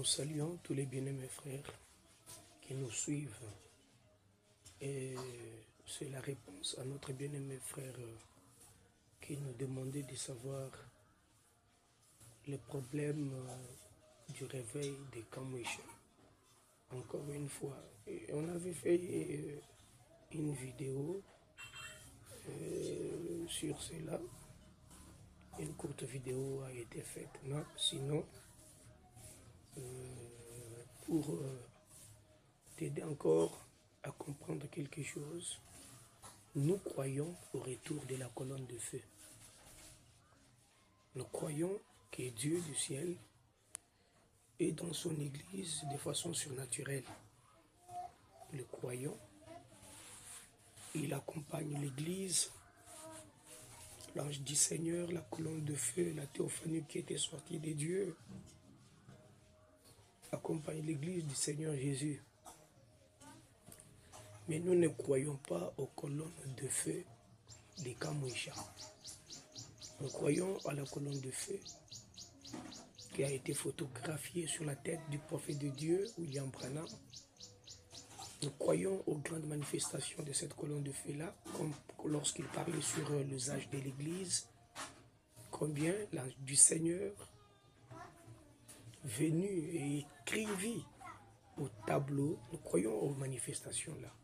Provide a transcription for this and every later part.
Nous saluons tous les bien-aimés frères qui nous suivent. Et c'est la réponse à notre bien-aimé frère qui nous demandait de savoir le problème du réveil des Kamouïcha. Encore une fois, et on avait fait une vidéo sur cela. Une courte vidéo a été faite. Non, sinon, pour t'aider encore à comprendre quelque chose, nous croyons au retour de la colonne de feu. Nous croyons que Dieu du ciel est dans son Église de façon surnaturelle. Nous croyons, il accompagne l'Église. L'ange du Seigneur, la colonne de feu, la théophanie qui était sortie de Dieu, accompagne l'Église du Seigneur Jésus. Mais nous ne croyons pas aux colonnes de feu des Kamouïcha. Nous croyons à la colonne de feu qui a été photographiée sur la tête du prophète de Dieu, William Branham. Nous croyons aux grandes manifestations de cette colonne de feu-là, comme lorsqu'il parlait sur l'usage de l'Église, combien l'ange du Seigneur venu et écrivit au tableau. Nous croyons aux manifestations-là,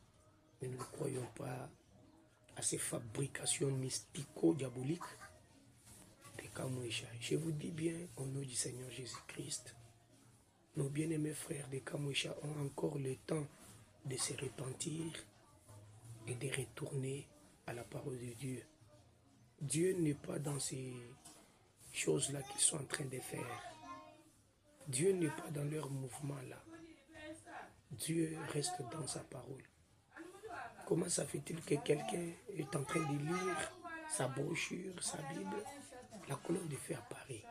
mais nous ne croyons pas à ces fabrications mystico-diaboliques des Kamouïcha. Je vous dis bien, au nom du Seigneur Jésus-Christ, nos bien-aimés frères des Kamouïcha ont encore le temps de se repentir et de retourner à la parole de Dieu. Dieu n'est pas dans ces choses-là qu'ils sont en train de faire. Dieu n'est pas dans leur mouvement-là. Dieu reste dans sa parole. Comment ça fait-il que quelqu'un est en train de lire sa brochure, sa Bible, la colonne de feu apparaît?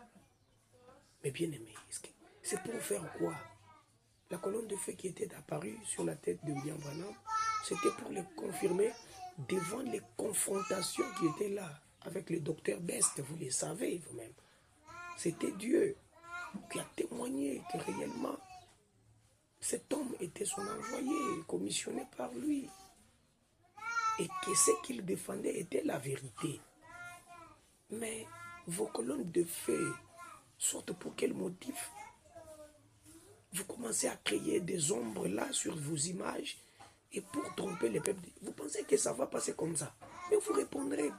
Mais bien aimé, c'est pour faire quoi? La colonne de feu qui était apparue sur la tête de William Branham, c'était pour le confirmer devant les confrontations qui étaient là avec le docteur Best, vous le savez vous-même. C'était Dieu qui a témoigné que réellement cet homme était son envoyé, commissionné par lui, et que ce qu'il défendait était la vérité. Mais vos colonnes de feu sortent pour quel motif? Vous commencez à créer des ombres là sur vos images et pour tromper les peuples. Vous pensez que ça va passer comme ça? Mais vous répondrez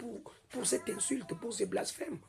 pour cette insulte, pour ces blasphèmes.